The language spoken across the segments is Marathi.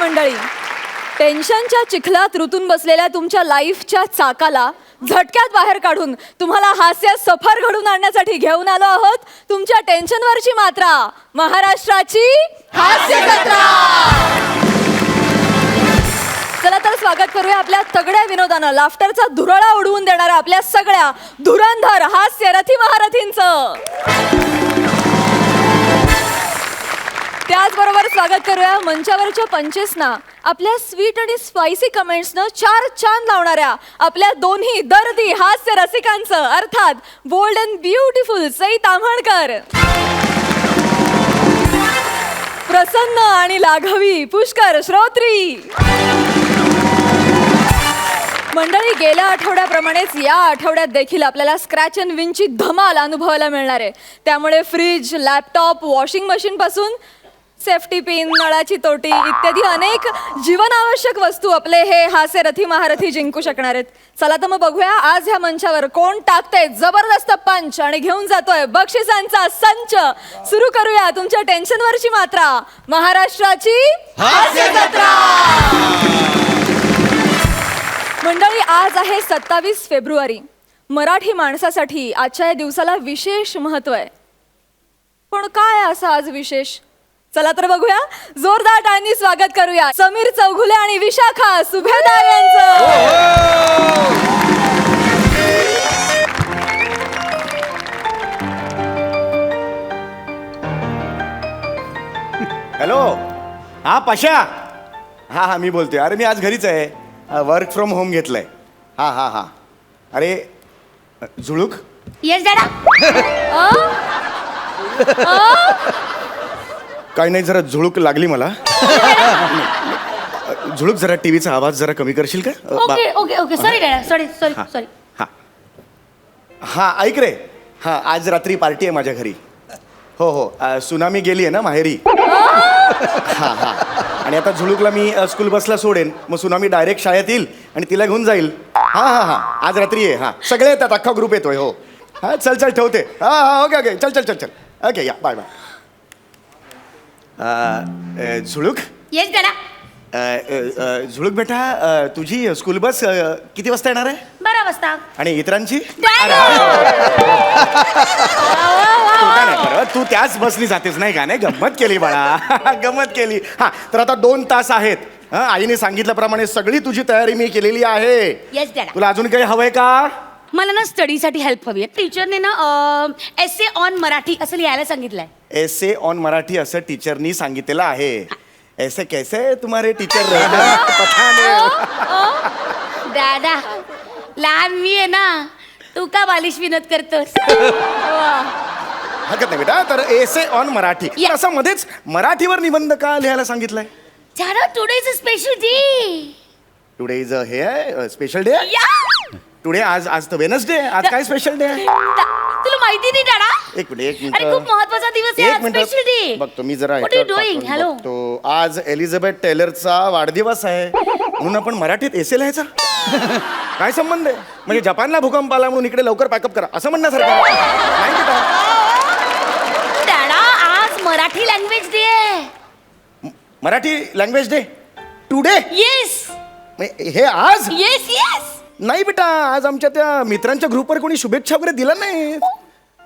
मंडळी, टेन्शनच्या चिखलात रुतून बसलेल्या तुमच्या लाईफच्या चाकाला झटक्यात बाहेर काढून तुम्हाला हास्य सफर घडून आणण्यासाठी घेऊन आलो आहोत तुमच्या टेन्शनवरची मात्रा, महाराष्ट्राची हास्य जत्रा. चला तर स्वागत करूया आपल्या तगड्या विनोदानं लाफ्टरचा धुरळा उडवून देणाऱ्या आपल्या सगळ्या धुरंधर हास्य रथी महारथींचं. त्याचबरोबर स्वागत करूया मंचावरच्या पंचेसना, आपल्या स्वीट आणि स्पायसी कमेंट्सनं चार चांद लावणाऱ्या आपल्या दोन्ही दर्दी हास्य रसिकांचं, अर्थात bold and beautiful Sai Tamhankar, प्रसन्न आणि लाघवी पुष्कर श्रोत्री. मंडळी, गेल्या आठवड्याप्रमाणेच या आठवड्यात देखील आपल्याला स्क्रॅच अँड विनची धमाल अनुभवायला मिळणार आहे. त्यामुळे फ्रीज, लॅपटॉप, वॉशिंग मशीन पासून सेफ्टी पिन, नळाची तोटी इत्यादी अनेक जीवनावश्यक वस्तू आपले हे हास्य रथी महारथी जिंकू शकणार आहेत. चला तर मग बघूया आज ह्या मंचावर कोण टाकतंय जबरदस्त पंच आणि घेऊन जातोय बक्षिसांचा संच. सुरू करूया तुमच्या टेन्शनवरची मात्रा, महाराष्ट्राची हास्य जत्रा. मंडळी, आज आहे 27 फेब्रुवारी. मराठी माणसासाठी आजच्या या दिवसाला विशेष महत्व आहे. पण काय असं आज विशेष? चला तर बघूया. जोरदार टाळ्यांनी स्वागत करूया समीर चौघुले आणि विशाखा सुभेदार यांचं. हॅलो, हा पशा. हा हा, मी बोलतोय. अरे मी आज घरीच आहे, वर्क फ्रॉम होम घेतलंय. हा हा हा. अरे झुळूक. येस दादा. काही नाही, जरा झुळूक लागली मला. झुळूक, जरा टीव्हीचा आवाज जरा कमी करशील का? ओके ओके ओके, सॉरी दादा, सॉरी सॉरी सॉरी. हा हा, ऐक रे. हा, आज रात्री पार्टी आहे माझ्या घरी. हो हो, सुनामी गेली आहे ना माहेरी. हा हा. आणि आता झुळूकला मी स्कूल बसला सोडेन, मग सुनामी डायरेक्ट शाळेत येईल आणि तिला घेऊन जाईल. हा हा हा, आज रात्री आहे. हा, सगळे येतात, अख्खा ग्रुप येतोय. हो हा, चल चल ठेवते. हा हा, ओके ओके, चल चल चल चल. ओके, या, बाय बाय. झुळूक. येस दादा. झुळूक बेटा, तुझी स्कूल बस किती वाजता येणार आहे? 12 वाजता. आणि इतरांची? दादा. तू त्याच बसनी जातेस नाही का? नाही, गंमत केली बाळा. गंमत केली. हा, तर आता 2 तास आहेत. आईने सांगितल्याप्रमाणे सगळी तुझी तयारी मी केलेली आहे. येस दादा. तुला अजून काही हवंय का? मला ना स्टडीसाठी हेल्प हवी आहे. टीचरने ना एसे ऑन मराठी असं लिहायला सांगितलंय. एसे ऑन मराठी असं टीचरनी सांगितलेलं आहे. ऐसे कैसे तुम्हारे टीचर? दादा, लहान मी आहे ना, तू का बालिश विनोद करतोस? हरकत नाही बेटा. तर एसे ऑन मराठी Yeah. असं मध्येच मराठीवर निबंध का लिहायला सांगितलंय? दादा, today is a special day. Today is a हे आहे, स्पेशल डे. टुडे, आज तर वेनसडे. आज काय स्पेशल डे आहे? तुला माहिती नाही दादा? एक मिनिट. अरे खूप महत्वाचा दिवस आहे, आज स्पेशल डे. बघतो मी जरा. What are you doing? Hello. बघतो. आज एलिझाबेथ टेलरचा वाढदिवस आहे म्हणून आपण मराठीत एसे लिहायचा. काय संबंध आहे? म्हणजे जपानला भूकंप आला म्हणून इकडे लवकर पॅकअप करा असं म्हणण्यासारखं नाही बेटा. दादा, आज मराठी लँग्वेज डे आहे. Marathi language day today? Yes हे आज? Yes yes. नाही बेटा, आज आमच्या त्या मित्रांच्या ग्रुपवर कोणी शुभेच्छा वगैरे दिला नाही.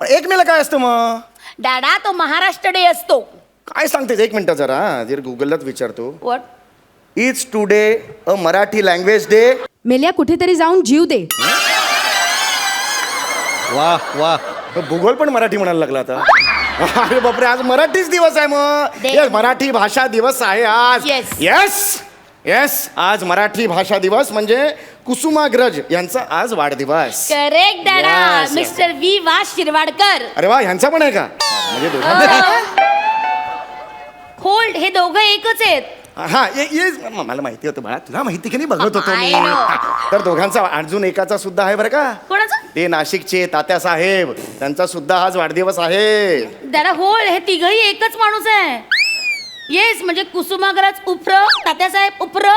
1 मेला काय असतं मग? दादा, तो महाराष्ट्र डे असतो. काय सांगतेस? 1 मिनिट जरा, जर गुगललाच विचारतो. What is today a Marathi language day? मेल्या कुठेतरी जाऊन जीव दे. वा वा, भूगोल पण मराठी म्हणायला लागला आता. अरे बापरे, आज मराठीच दिवस आहे मग. दे. Yes, मराठी भाषा दिवस आहे आज. Yes. येस येस, आज मराठी भाषा दिवस म्हणजे कुसुमाग्रज यांचा आज वाढदिवस. करेक्ट दादा. Yes, yes. मिस्टर वी वा शिरवाडकर. अरे वा, ह्यांचा पण आहे का? म्हणजे दोघांचा. होल्ड, हे दोघं एकच आहेत. हा, ये मला माहिती होतं बाळा, तुला माहिती की नाही बघत होतो मी. I know. हा, तर दोघांचा अजून एकाचा सुद्धा आहे बरं का. कोणाचं? ते नाशिकचे तात्या साहेब, त्यांचा सुद्धा आज वाढदिवस आहे. दादा होल्ड, हे तिघही एकच माणूस आहे. येस, म्हणजे कुसुमाग्रज उप्र, तात्यासाहेब उप्र,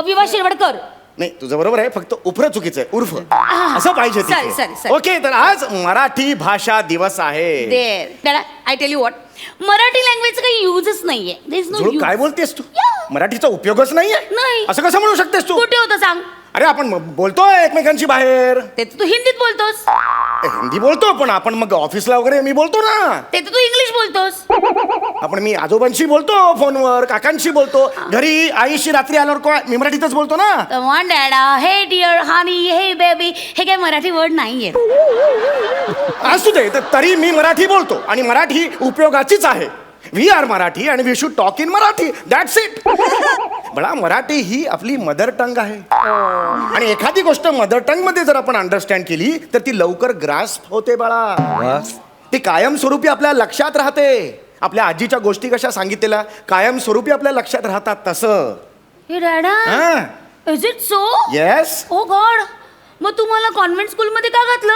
विवा शिरवाडकर. नाही तुझं बरोबर आहे, फक्त उफर चुकीचं आहे, उर्फ असं पाहिजे sorry, sorry, तिथे. sorry. ओके, तर आज मराठी भाषा दिवस आहे. डॅडा I tell you what, Marathi लँग्वेजचा काही युजच नाहीये. देयर इज नो झुळूक, यूज. काय बोलतेस तू? Yeah. मराठीचा उपयोगच नाहीये. नाही. असं कसं म्हणू शकतेस तू? कुठे होतं सांग? अरे आपण बोलतोय एकमेकांशी बाहेर, ते तर तू हिंदीत बोलतोस, हिंदी बोलतो, पण आपण मग ऑफिसला वगैरे मी बोलतो ना. ते तर तू इंग्लिश बोलतोस. आपण मी आजोबांशी बोलतो फोनवर, काकांशी बोलतो, घरी आईशी रात्री आल्यावर मी मराठीतच बोलतो ना. कम ऑन डॅडा, हे डिअर, हानी, हे बेबी, हे काय मराठी वर्ड नाहीये. असू दे, तर तरी मी मराठी बोलतो आणि मराठी उपयोगाचीच आहे. वी आर मराठी आणि we should talk in Marathi, that's it. बळा, मराठी ही आपली मदर टंग आहे आणि एखादी गोष्ट मदर टंग मध्ये जर आपण अंडरस्टँड केली तर ती लवकर ग्रास्प होते बाळा. ती कायमस्वरूपी आपल्या लक्षात राहते. आपल्या आजीच्या गोष्टी कशा सांगितलेल्या कायमस्वरूपी आपल्या लक्षात राहतात तसं. हे डॅडा, is it so? Yes. Oh God, मग तू मला कॉन्व्हेंट स्कूलमध्ये का घातलं?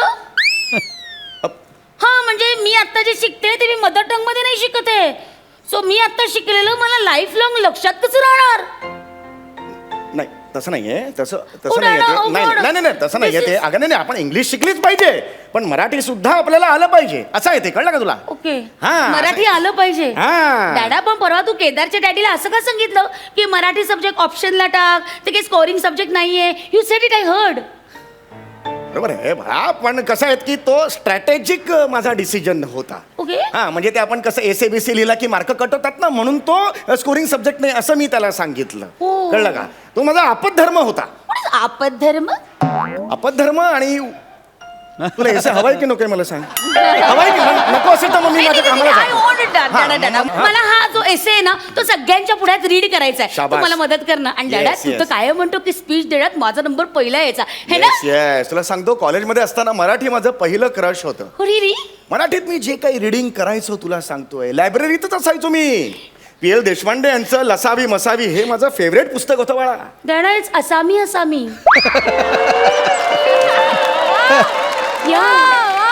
हा, म्हणजे मी आता जे शिकते ते मी मदर टंग मध्ये नाही शिकते. सो मी आता शिकलेलं मला लाईफ लॉंग लक्षात कसं राहणार? नाही तसं नाहीये, तसं Oh, तसं नाहीये Dada, ते. oh नाही God. नाही नाही तसं नाहीये This ते. अगं नाही, आपण इंग्लिश शिकलीच पाहिजे, पण मराठी सुद्धा आपल्याला आलं पाहिजे असं आहे ते. कळलं का तुला? ओके, हा. मराठी आलं पाहिजे. हा. डॅडा, पण परवा तू केदारच्या डॅडीला असं का सांगितलं की मराठी सब्जेक्ट ऑप्शनला टाक, ते काही स्कोरिंग सब्जेक्ट नाहीये? You sed it, I heard. बरोबर आहे बा, पण कसं आहे की तो स्ट्रॅटेजिक माझा डिसिजन होता. ओके. हा, म्हणजे ते आपण कसं SABC लिहिला की मार्क कट होतात ना, म्हणून तो स्कोरिंग सब्जेक्ट नाही असं मी त्याला सांगितलं. हो. कळलं का? तो माझा आपद्धर्म होता. आपद्धर्म? आपद्धर्म. आणि तुला एसे हवाय की नको मला सांग? हवाय की नको असेल तर मग मी माझ्या कामाला I जातो. want it, हा, डॅडा. मग- मला हा जो एसे आहे ना तो सगळ्यांच्या पुढ्यात रीड करायचा आहे. तू शाबास. मला मदत कर ना. आणि डॅडा, Yes, तू तर yes. काय म्हणतो की स्पीच देण्यात माझा नंबर पहिला यायचा है ना? येस येस, तुला सांगतो, कॉलेजमध्ये असताना मराठी माझं पहिलं क्रश होतं. री मराठीत मी जे काही रिडिंग करायचो तुला सांगतोय, लायब्ररीतच असायचो मी. PL देशपांडे यांचं लसावी मसावी हे माझं फेवरेट पुस्तक होतं बाळा. डॅडा, इट्स असामी असामी. या.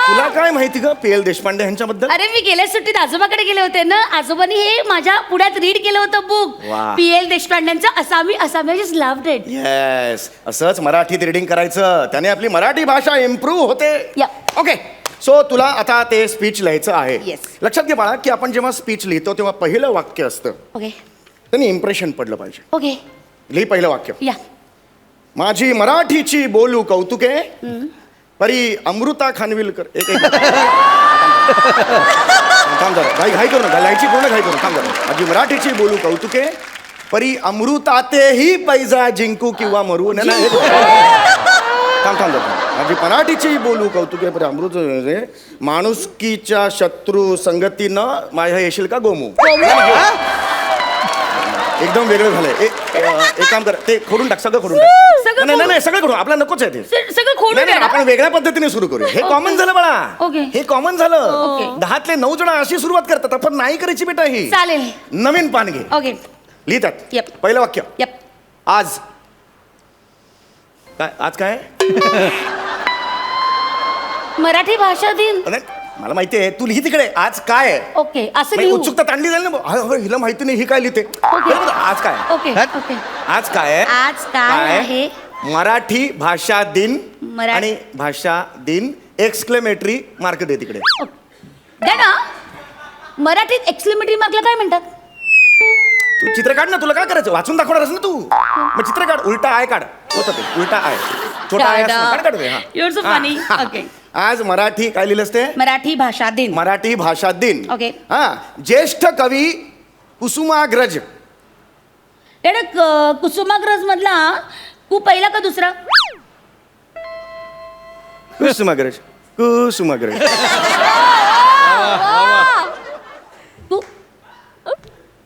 तुला काय माहिती ग PL देशपांडे यांच्याबद्दल? अरे, मी गेल्या सुट्टीत आजोबाकडे गेले होते ना, आजोबांनी हे माझ्या पुढ्यात रीड केलं होतं बुक. वा. PL देशपांडेंचं Asami Asami. I just loved it. Yes, असंच मराठीत रिडिंग करायचं, त्याने आपली मराठी भाषा इम्प्रूव्ह होते. या. ओके, सो तुला आता ते स्पीच लिहायचं आहे. Yes. लक्षात घे बाळा की आपण जेव्हा स्पीच लिहितो तेव्हा पहिलं वाक्य असतं, ओके त्यांनी इम्प्रेशन पडलं पाहिजे. ओके. लिही पहिलं वाक्य. या. माझी मराठीची बोलू कौतुके, परी अमृता खानविलकर. एक एक थांब जरा, घाई करू नका, लाईची पूर्ण घाई करू. थांब जरा. माझी मराठीची बोलू कौतुके, परी अमृतातेही पैजा जिंकू किंवा मरू. नाही नाही, थांब थांब जरा. माझी मराठीची बोलू कौतुके, परी अमृत माणुसकीच्या शत्रू संगतीनं माझ्या येशील का गोमू. एकदम वेगळं झालंय. एक काम कर, ते खोडून टाक, सगळं खोडून टाक. सगळं नाही नाही, सगळं खोडून, आपला नकोच आहे ते. सगळं खोडून नाही, नाही, द्या ना. आपण वेगळ्या पद्धतीने सुरू करूया. हे कॉमन झालं बाळा. ओके. हे कॉमन झालं. ओके. 10तले 9 जण अशी सुरुवात करतात, आपण नाही करायची बेटा ही. चालेल. नवीन पान घे. ओके. लिहितात. Yep. पहिलं वाक्य. यप. आज काय? आज काय? मराठी भाषा दिन. नाही, मला माहिती आहे, तू लिही तिकडे. आज काय आहे? ओके, असं नाही, लिहू. उत्सुकता ताणली जाईल ना. हिला माहिती नाही, ही काय लिहिते. बरोबर, आज काय आहे? Okay okay. आज काय आहे? आज काय आहे? मराठी भाषा दिन. मराठी- आणि भाषा दिन एक्सक्लेमेटरी मार्क दे तिकडे. डॅडा, मराठीत एक्सक्लेमेटरी मार्कला काय म्हणतात? तू चित्र काढ ना, तुला काय करायचं? वाचून दाखवणार ना तू. मग चित्र काढ, उलटा आय काढ. होतं ते उलटा आय, छोटा आय असतो. काढ काढ ते. हा. You're so funny. Okay. आज मराठी काय लिहिलंस ते? मराठी भाषा दिन. मराठी भाषा दिन. Okay. हा, ज्येष्ठ कवी कुसुमाग्रज. डॅडा, कुसुमाग्रज मधला कु पहिला का दुसरा? कुसुमाग्रज. कुसुमाग्रज. कु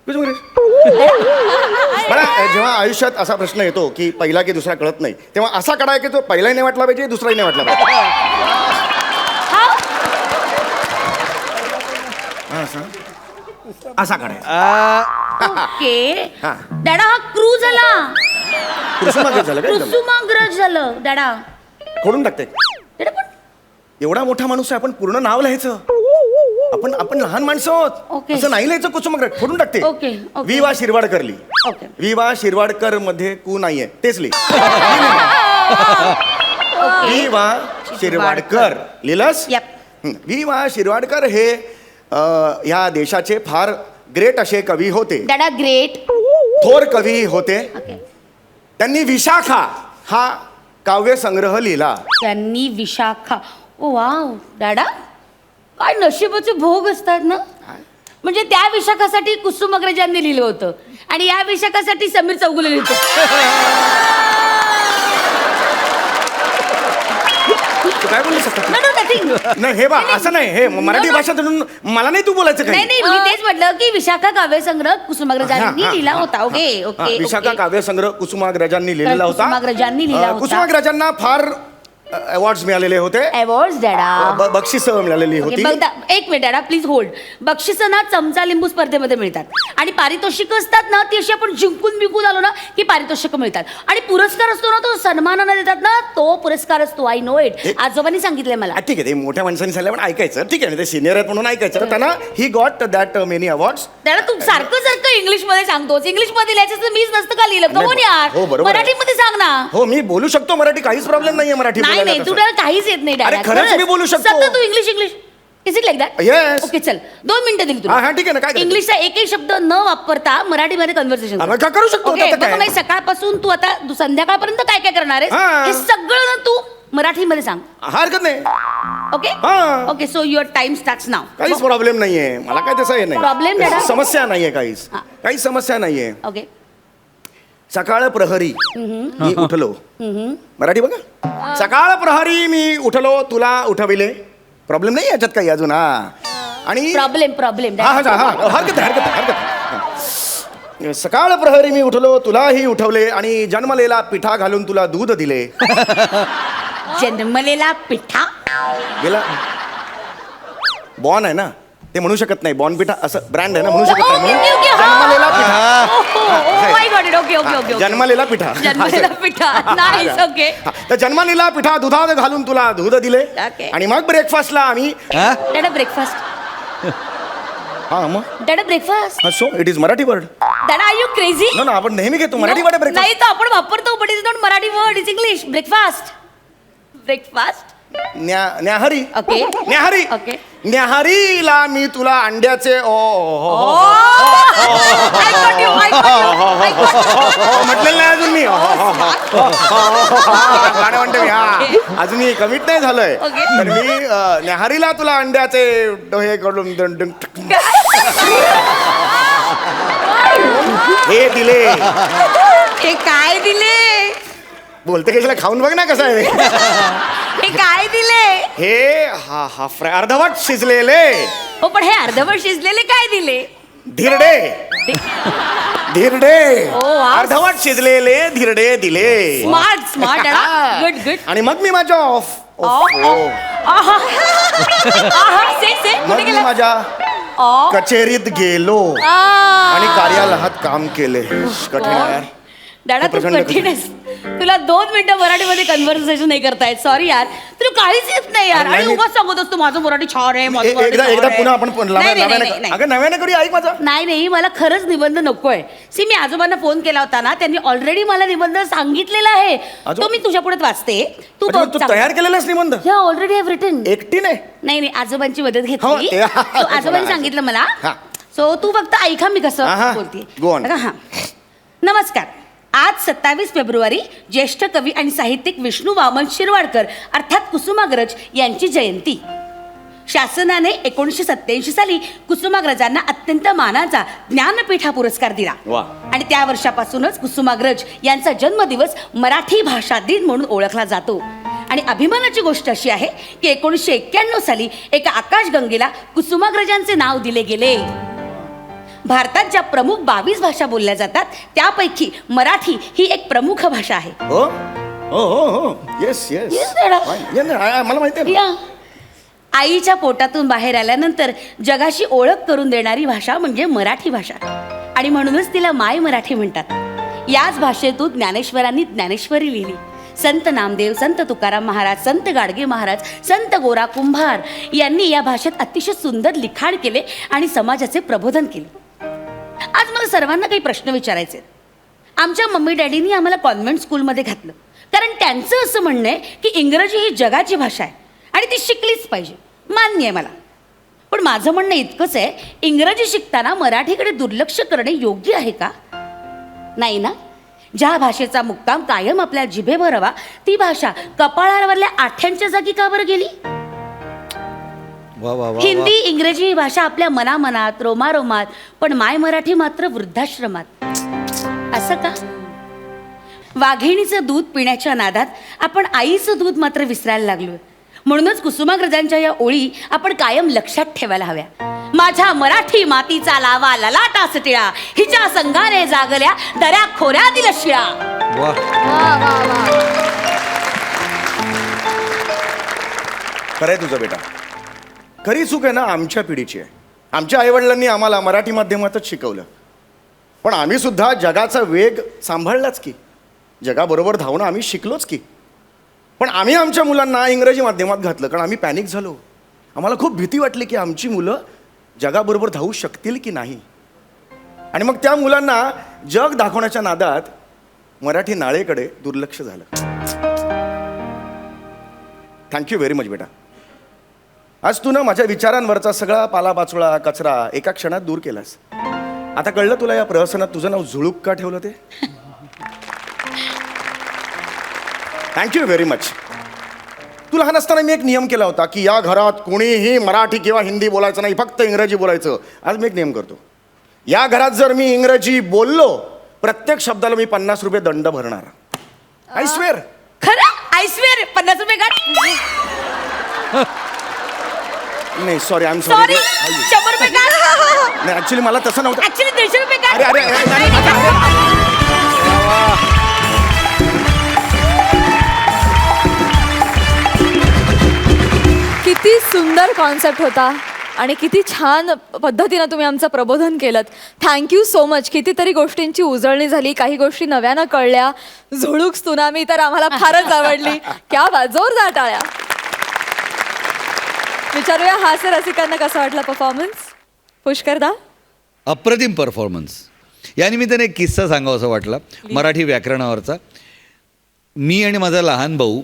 कुसुमाग्रज. मला जेव्हा आयुष्यात असा प्रश्न येतो की पहिला की दुसरा कळत नाही, तेव्हा असा काढाय की तो पहिलाही नाही वाटला पाहिजे, दुसराही नाही वाटला पाहिजे. How? असा काढाय. ओके. हा. डॅडा, हा क्रू झाला. कुसुमाग्रज झालं काय? कुसुमाग्रज झालं. डॅडा, खोडून टाकते. डॅडा पण एवढा मोठा माणूस आहे, आपण पूर्ण नाव लिहायचं. आपण लहान माणसं आहोत ओके. असं नाही लिहायचं कुसुमाग्रज फोडून टाकते ओके, ओके. वि वा शिरवाडकर लिही ओके. वि वा शिरवाडकर मध्ये कू नाहीये तेच लिही वि वा शिरवाडकर लिहिलंस Yep. वि वा शिरवाडकर हे ह्या देशाचे फार ग्रेट असे कवी होते डॅडा ग्रेट. थोर कवी होते ओके. त्यांनी विशाखा हा काव्य संग्रह लिहिला त्यांनी विशाखा. ओ वाव डॅडा काय नशिबाचे भोग असतात ना. म्हणजे त्या विशाखासाठी कुसुमाग्रजांनी लिहिलं होतं आणि या विशाखासाठी समीर चौगुले लिहितो. तू काय बोलू शकत No, no, nothing. नाही हे बा असं नाही हे मराठी no. भाषा म्हणून मला नाही तू बोलायचं नाही काही नाही मी तेच म्हटलं की विशाखा काव्यसंग्रह कुसुमाग्रजांनी हा, हा, लिहिला हा, होता. ओके हा, ओके विशाखा ओके. काव्य संग्रह कुसुमाग्रजांनी लिहिलेला होता कुसुमाग्रजांनी लिहिला होता. कुसुमाग्रजांना फार अवॉर्ड्स मिळालेले होते अवॉर्ड डॅडा. बक्षीस मिळालेली ओके, होती बघ एक मिनिट डॅडा प्लीज होल्ड. बक्षिसं ना चमचा लिंबू स्पर्धेमध्ये मिळतात आणि पारितोषिकं असतात ना ती अशी आपण जिंकून बिंकून आलो ना की पारितोषिकं मिळतात आणि पुरस्कार असतो ना तो सन्मानानं देतात ना तो पुरस्कार असतो. I know it. आजोबांनी सांगितलंय मला. ठीक आहे ते मोठ्या माणसांनी सांगितलं पण ऐकायचं ठीक आहे ते सिनियर आहेत म्हणून ऐकायचं तर त्यांना he got that many awards डॅडा तू सारखं सारखं इंग्लिश मध्ये सांगतोस. इंग्लिश मध्ये लिहायचं तर मीच नसतं का लिहिलं कमून यार. हो, बरोबर आहे. मराठीमध्ये सांग ना. हो मी बोलू शकतो मराठी काहीच प्रॉब्लेम नाहीये मराठी नाही बोलायला नाही तसं. तुला काहीच येत नाही अरे, खरंच मी बोलू शकतो. सतत तू English English. Is it like that? Yes. Okay चल 2 मिनिटं दिली हा, हा, ठीक आहे ना, काय करायचं? इंग्लिशचा एकही शब्द न वापरता मराठीमध्ये कन्व्हर्सेशन हा, करू शकतो, त्यात काय? नाही सकाळपासून तू आता संध्याकाळपर्यंत काय काय करणार हा. आहेस हे सगळं ना तू मराठीमध्ये सांग. हरकत नाही ओके हा. Okay so your time starts now. काहीच प्रॉब्लेम नाहीये मला काय तसं हे Problem नाही. नाही समस्या नाहीये काहीच हा. काहीच समस्या नाहीये ओके सकाळ प्रहरी मी उठलो मराठी बघा सकाळ प्रहरी मी उठलो तुला उठविले प्रॉब्लेम नाही याच्यात काही अजून हा आणि प्रॉब्लेम हा हा हा हरकत आहे, हरकत आहे, हरकत आहे. सकाळ प्रहरी मी उठलो तुलाही उठवले आणि जन्मलेला पिठा घालून तुला दूध दिले जन्मलेला पिठा. गेला बॉन आहे ना ते म्हणू शकत नाही बॉन पिठा असं ब्रँड आहे ना म्हणू शकत नाही म्हणून जन्मलेला पिठा ओके ओके ओके जन्मलेला पिठा जन्मलेला पिठा. Nice okay. हा, तर जन्मलेला पिठा दुधात घालून तुला दूध दिले Okay. आणि मग ब्रेकफास्टला आम्ही डॅडा ब्रेकफास्ट. हा मग डॅडा breakfast. So it is Marathi word डॅडा आर यू क्रेझी? नो ना आपण नेहमी घेतो मराठी वर्ड ब्रेकफास्ट नाही तर आपण वापरतो but is not Marathi word is English. Breakfast. Breakfast. न्याहारी ओके न्याहारी ओके. न्याहारीला मी तुला अंड्याचे ओ म्हटलेलं नाही अजून मी गाणं म्हणतो मी हा अजून मी कमिट नाही झालोय Okay. तर मी न्याहारीला तुला अंड्याचे हे कडून हे दिले हे काय दिले? बोलते कशाला खाऊन बघ ना कसं आहे हे काय दिले? हे हा हा फ्राय अर्धवट शिजलेले हो पण हे अर्धवट शिजलेले काय दिले? धिरडे धिरडे Oh, wow. अर्धवट शिजलेले धिरडे दिले स्मार्ट स्मार्ट डॅडा. Good good. आणि मग मी माझ्या ऑफ से मग मी माझ्या कचेरीत गेलो आणि कार्यालयात काम केले कठीण आहे यार डॅडा तू प्रचंड कठीण आहेस. तुला 2 मिनिटं मराठीमध्ये कन्व्हर्सेशन नाही करतायत. सॉरी यार तुला काहीच येत नाही यार. नाही, आणि नाही. उगाच सांगत असतो माझं मराठी छान आहे माझं मराठी एकदा छान एकदा आहे. पुन्हा आपण नाही, नाही, नाही, नाही. अगं नव्याने करूया ऐक माझा नाही नाही मला खरंच निबंध नकोय. सी मी आजोबांना फोन केला होता ना त्यांनी ऑलरेडी मला निबंध सांगितलेला आहे. आजो- तो मी तुझ्या पुढे वाचते. तू अच्छा, बघ तू चांगलं. तयार केलेलास निबंध ऑलरेडी हॅव रिटन. एकटीने नाही नाही आजोबांची मदत हो, घेतली. ते- So, आजोबांनी सांगितलं मला. हा. सो तू फक्त ऐका मी हा, कसं हा. बोलते. Go on. हा नमस्कार. आज 27 फेब्रुवारी ज्येष्ठ कवी आणि साहित्यिक विष्णू वामन शिरवाडकर अर्थात कुसुमाग्रज यांची जयंती. शासनाने 1987 साली कुसुमाग्रजांना अत्यंत मानाचा ज्ञानपीठ हा पुरस्कार दिला वा. आणि त्या वर्षापासूनच कुसुमाग्रज यांचा जन्मदिवस मराठी भाषा दिन म्हणून ओळखला जातो. आणि अभिमानाची गोष्ट अशी आहे की 1991 साली एका आकाशगंगेला कुसुमाग्रजांचे नाव दिले गेले. भारतात ज्या प्रमुख 22 भाषा बोलल्या जातात त्यापैकी मराठी ही एक प्रमुख भाषा आहे. हो हो हो हो येस येस Yes, Dada. मला माहिती आहे ना. या. आईच्या पोटातून बाहेर आल्यानंतर जगाशी ओळख करून देणारी भाषा म्हणजे मराठी भाषा आणि म्हणूनच तिला माय मराठी म्हणतात. याच भाषेतून ज्ञानेश्वरांनी ज्ञानेश्वरी लिहिली. संत नामदेव, संत तुकाराम महाराज, संत गाडगे महाराज, संत गोरा कुंभार यांनी या भाषेत अतिशय सुंदर लिखाण केले आणि समाजाचे प्रबोधन केले. आज मला सर्वांना काही प्रश्न विचारायचे आहेत. आमच्या मम्मी डॅडीनी आम्हाला कॉन्व्हेंट स्कूलमध्ये घातलं कारण त्यांचं असं म्हणणं आहे की इंग्रजी ही जगाची भाषा आहे आणि ती शिकलीच पाहिजे. मान्य आहे मला. पण माझं म्हणणं इतकंच आहे, इंग्रजी शिकताना मराठीकडे दुर्लक्ष करणे योग्य आहे का? नाही ना. ज्या भाषेचा मुक्काम कायम आपल्या जिभेवर हवा ती भाषा कपाळावरल्या आठ्यांच्या जागी का बरं गेली? वा वा वा हिंदी इंग्रजी ही भाषा आपल्या मनामनात रोमारोमात, पण माय मराठी मात्र वृद्धाश्रमात. असं का? वाघिणीचं दूध पिण्याच्या नादात आपण आईचं दूध मात्र विसरायला लागलोय. म्हणूनच कुसुमाग्रजांच्या या ओळी आपण कायम लक्षात ठेवायला हव्या. माझ्या मराठी मातीचा लावा ललाटा टिळा, हिच्या संघाने जागल्या दऱ्या खोऱ्यातील शिळा. वा. वा वा वा. खरंय तुझं बेटा. खरी चूक आहे ना आमच्या पिढीची आहे. आमच्या आईवडिलांनी आम्हाला मराठी माध्यमातच शिकवलं, पण आम्ही सुद्धा जगाचा वेग सांभाळलाच की. जगाबरोबर धावणं आम्ही शिकलोच की. पण आम्ही आमच्या मुलांना इंग्रजी माध्यमात घातलं कारण आम्ही पॅनिक झालो. आम्हाला खूप भीती वाटली की आमची मुलं जगाबरोबर धावू शकतील की नाही. आणि मग त्या मुलांना जग दाखवण्याच्या नादात मराठी नाळेकडे दुर्लक्ष झालं. थँक्यू व्हेरी मच बेटा. आज तू ना माझ्या विचारांवरचा सगळा पालापाचोळा कचरा एका क्षणात दूर केलास. आता कळलं तुला या प्रहसनात तुझं नाव झुळूक का ठेवलं ते? Thank you very much. तू लहान असताना मी एक नियम केला होता की या घरात कोणीही मराठी किंवा हिंदी बोलायचं नाही, फक्त इंग्रजी बोलायचं. आज मी एक नियम करतो. या घरात जर मी इंग्रजी बोललो प्रत्येक शब्दाला मी 50 रुपये दंड भरणार. I swear. खरं? I swear. 50 रुपये काढ. नाही sorry, I am sorry. Sorry. 100 रुपये काढ. नाही ऍक्च्युली मला तसं नव्हतं. ऍक्च्युली 150 रुपये काढ. अरे, अरे, अरे, नाही, नाही, किती सुंदर कॉन्सेप्ट होता आणि किती छान पद्धतीनं तुम्ही आमचं प्रबोधन केलं. Thank you so much. कितीतरी गोष्टींची उजळणी झाली, काही गोष्टी नव्यानं कळल्या. झुळूक त्सुनामी तर आम्हाला फारच आवडली. क्या बात. जोरदार टाळ्या. विचारूया हास्य रसिकांना कसा वाटला परफॉर्मन्स. पुष्करदा. अप्रतिम परफॉर्मन्स. या निमित्ताने एक किस्सा सांगावा असं वाटला मराठी व्याकरणावरचा. मी आणि माझा लहान भाऊ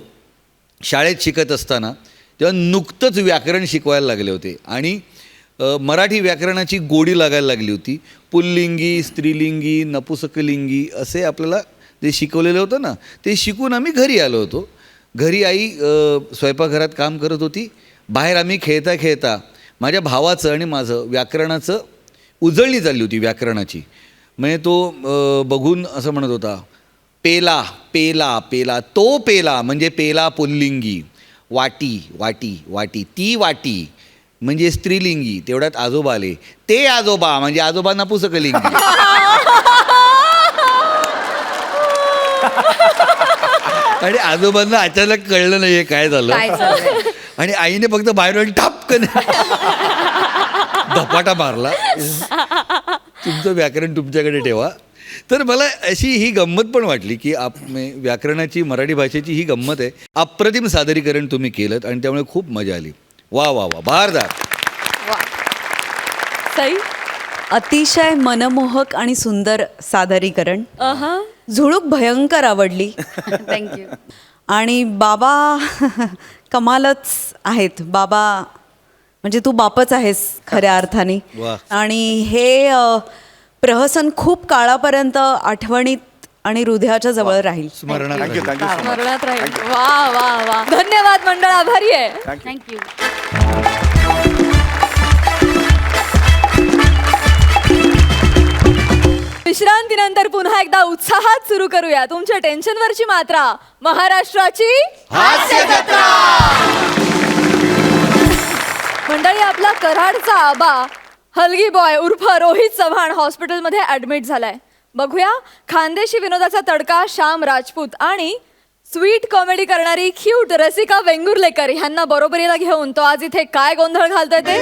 शाळेत शिकत असताना तेव्हा नुकतंच व्याकरण शिकवायला लागले होते आणि मराठी व्याकरणाची गोडी लागायला लागली होती. पुल्लिंगी, स्त्रीलिंगी, नपुसकलिंगी असे आपल्याला जे शिकवलेलं होतं ना, ते शिकून आम्ही घरी आलो होतो. घरी आई स्वयंपाकघरात काम करत होती. बाहेर आम्ही खेळता खेळता माझ्या भावाचं आणि माझं व्याकरणाचं उजळणी चालली होती व्याकरणाची. म्हणजे तो बघून असं म्हणत होता, पेला पेला पेला, तो पेला म्हणजे पेला पुल्लिंगी, वाटी वाटी वाटी, ती वाटी म्हणजे स्त्रीलिंगी. तेवढ्यात आजोबा आले, ते आजोबा म्हणजे आजोबा नपुसकलिंगी. आणि आजोबांना अचानक कळलं नाही काय झालं. आणि आईने फक्त बाहेर टापकन धपाटा मारला, तुमचं व्याकरण तुमच्याकडे ठेवा. तर मला अशी ही गंमत पण वाटली की व्याकरणाची, मराठी भाषेची ही गंमत आहे. अप्रतिम सादरीकरण तुम्ही केलं आणि त्यामुळे खूप मजा आली. वा वा वा, बहारदार. सई. अतिशय मनमोहक आणि सुंदर सादरीकरण. झुळूक भयंकर आवडली. थँक्यू. आणि बाबा कमालच आहेत. बाबा म्हणजे तू बापच आहेस खऱ्या अर्थाने. वा. आणि हे प्रहसन खूप काळापर्यंत आठवणीत आणि हृदयाच्या जवळ राहील. स्मरणात थँक्यू राहील. थँक्यू. स्मरणात राहील. वा वा वा. धन्यवाद मंडळ. आभारी आहे. थँक्यू. विश्रांतीनंतर पुन्हा एकदा उत्साहात सुरू करूया तुमच्या टेन्शनवरची मात्रा, महाराष्ट्राची हास्य जत्रा. मंडळी, आपला कराडचा आबा हलगी बॉय उर्फ रोहित चव्हाण हॉस्पिटलमध्ये ऍडमिट झालाय. बघूया खानदेशी विनोदाचा तडका श्याम राजपूत आणि स्वीट कॉमेडी करणारी क्यूट रसिका वेंगुर्लेकर ह्यांना बरोबरीला घेऊन तो आज इथे काय गोंधळ घालतोय ते.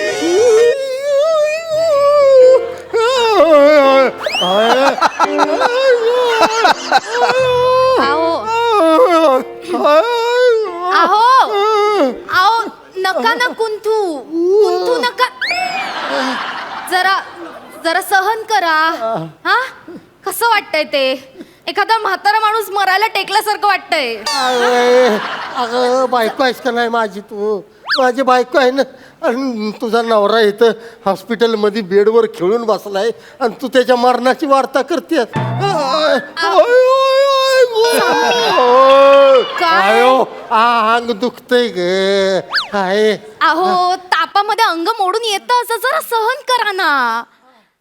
अहो नका ना कुंथू नका. जरा सहन करा. हा कसं वाटतंय ते? एखादा म्हातारा माणूस मरायला टेकल्यासारखं वाटतंय. अगं बायको आहेस का नाही माझी तू? माझी बायको आहे ना, आणि तुझा नवरा इथं हॉस्पिटलमध्ये बेडवर खेळून बसलाय आणि तू त्याच्या मरणाची वार्ता करतेस. काय? अंग दुखतंय ग. आहे अहो तापामध्ये अंग मोडून येतं, असं जरा सहन करा ना.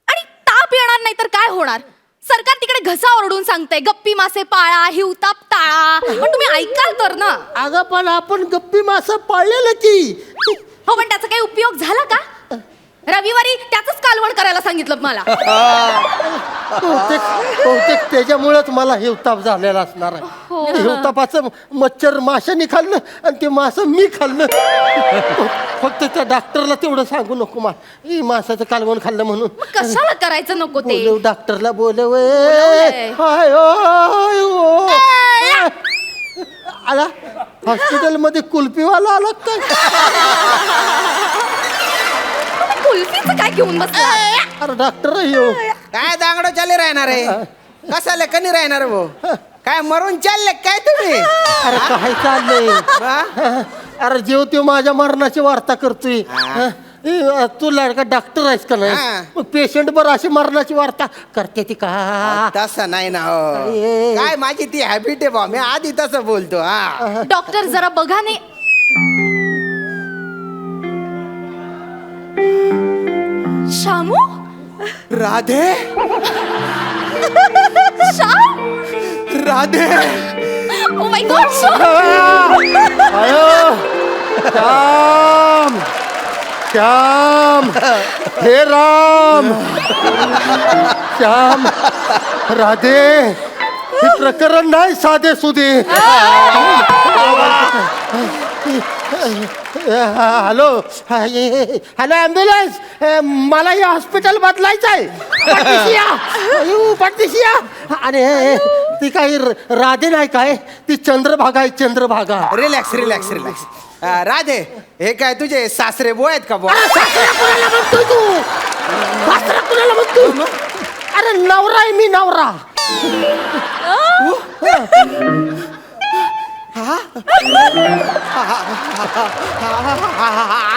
आणि ताप येणार नाही तर काय होणार? सरकार तिकडे घसा ओरडून सांगतंय गप्पी मासे पाळा, हिवताप टाळा, पण तुम्ही ऐकाल तर ना. अगं पण आपण गप्पी मासा पाळलेलं की. हो पण त्याचा काही उपयोग झाला का? रविवारी त्याच कालवण करायला सांगितलं मला. बहुतेक त्याच्यामुळेच मला हिवताप झालेला असणार आहे. ते हिवतापाचं मच्छर माशांनी खाल्लं आणि ते मासं मी खाल्लं. फक्त त्या डॉक्टरला तेवढं सांगू नको मासाचं कालवण खाल्लं म्हणून. मग कशाला करायचं नको ते? बोलव डॉक्टरला बोलव. बोलवलंय. आला हॉस्पिटलमध्ये कुल्फीवाला आला काय? कुल्फीचं काय घेऊन बसला? अरे डॉक्टर येऊ. काय दांगडो चालले राहणार आहे? कसाले कनी राहणार भाऊ? काय मरून चालले काय तुम्ही? अरे काय चाललंय? अरे जेव तो माझ्या मरणाची वार्ता करतोय. तू लाडका डॉक्टर आहेस का नाही? मग पेशंट बरं अशी मरणाची वार्ता करते ती का? तसं नाही ना हो. काय माझी ती हॅबिट आहे भाऊ, मी आधी तसं बोलतो. हा डॉक्टर जरा बघा नाही. Shamu? Radhe Shyam? Radhe oh my God. Shyam Shyam हे राम श्याम राधे हे प्रकरण नाही साधे सुधे. हॅलो हॅलो ॲम्ब्युलन्स, मला हे हॉस्पिटल बदलायचं आहे. पाठीशी या. अरे ती काही राधे नाही काय, ती चंद्रभागा आहे Chandrabhaga. Relax relax relax. Radhe हे काय तुझे सासरे बो आहेत का बो? कुणाला म्हणतोय तू? सासरा कुणाला म्हणतोय? अरे नवरा आहे मी, नवरा.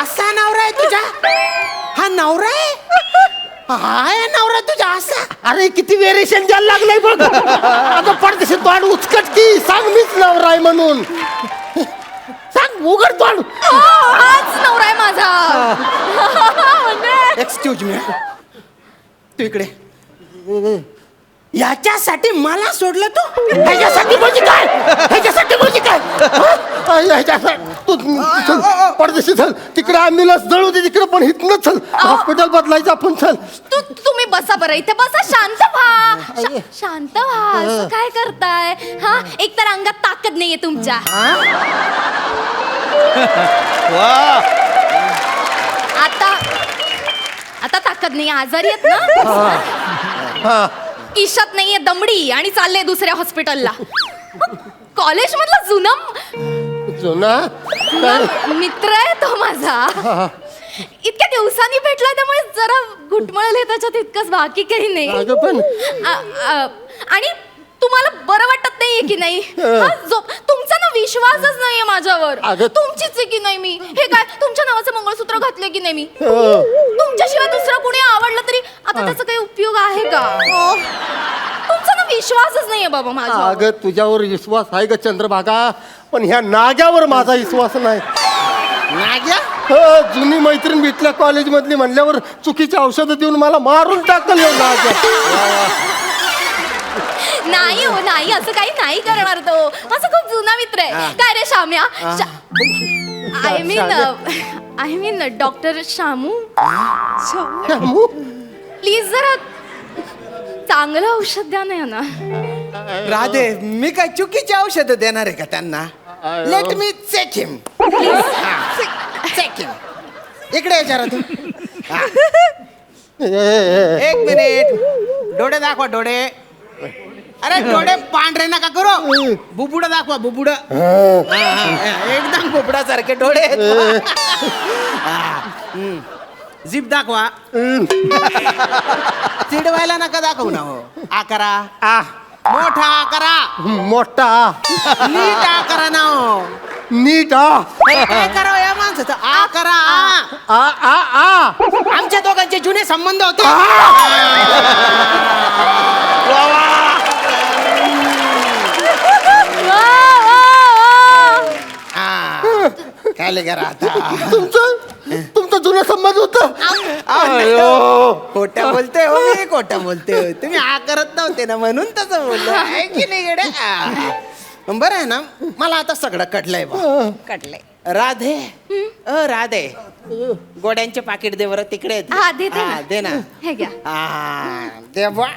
असा नवरा आहे तुझा? हा नवरा आहे? हा नवरा तुझा असा? अरे किती व्हेरिएशन द्यायला लागलंय बघ. अगं पडदेशी तोंड उचकट की सांग मीच नवरा आहे म्हणून. सांग उघड तोंड. हाच नवरा आहे माझा. म्हणजे एक्सक्यूज मी, तू इकडे. याच्यासाठी मला सोडलं तू? ह्याच्यासाठी म्हणजे काय? ह्याच्यासाठी म्हणजे काय? तू चल पडदेशी चल, तिकडे ॲम्ब्युलन्स जळू दे तिकडे, पण इथनं चल हॉस्पिटल बदलायचं आपण. चल तुम्ही बसा बरं इथे, बसा. शांत व्हा. शांत व्हा. असं काय करताय? हा एकतर अंगात ताकद नाहीये तुमच्या. आता ताकद नाही, आजारी आहेत ना. ईशात नाहीये दमडी आणि चालले दुसऱ्या हॉस्पिटलला. कॉलेज मधला जुना मित्र आहे तो माझा. इतक्या दिवसांनी भेटला त्यामुळे जरा घुटमळले त्याच्यात, इतकंच, बाकी काही नाही. अगं पण आणि तुम्हाला बरं वाटत नाहीये की नाही? तुमचा ना विश्वासच नाहीये माझ्यावर. अगं तुमचीच आहे की नाही मी? हे काय तुमच्या नावाचं मंगळसूत्र घातलंय की नाही मी? तुमच्याशिवाय दुसरं कोणी आवडलं तरी आता त्याचा काही उपयोग आहे का? तुमचा ना विश्वासच नाहीये बाबा माझा. अगं तुझ्यावर विश्वास आहे ग चंद्रभागा, पण ह्या नाग्यावर माझा विश्वास नाही. नाग्या? जुनी मैत्रीण भेटल्या कॉलेज मधली म्हणल्यावर चुकीची औषधं देऊन मला मारून टाकल नाग्या. नाही हो नाही, असं काही नाही करणार तो. माझा खूप जुना मित्र आहे. काय रे Shamya? I mean doctor Shamu. Please जरा चांगलं औषध द्या ना यांना. राधे मी काय चुकीची औषध देणार आहे का त्यांना? लेट मी चेक हिम. चेक हिम. इकडे विचारा तू. एक मिनिट, डोळे दाखवा डोळे. अरे डोळे पांढरे नका करू बुबुड दाखवा बुबुड एकदम बुबडासारखे डोळे आहेत. जीप दाखवा चिडवायला नका दाखवू ना हो आकारा मोठा आकारा मोठा नीट आकारा ना हो नीट काय करावं या माणसाचं आकारा आमच्या दोघांचे जुने संबंध होते काय करा आता तुमचा जुना संबंध होता. खोटं बोलते हो मी खोटं बोलते हो. तुम्ही आ करत नव्हते ना म्हणून तसं बोललो आहे की नाही गड्या बरं आहे ना मला आता सगळं कटलंय बा कटलंय. राधे राधे गोड्यांचे पाकिट दे बरं तिकडे आहेत. हा, देते ना. दे ना हे घ्या. दे बा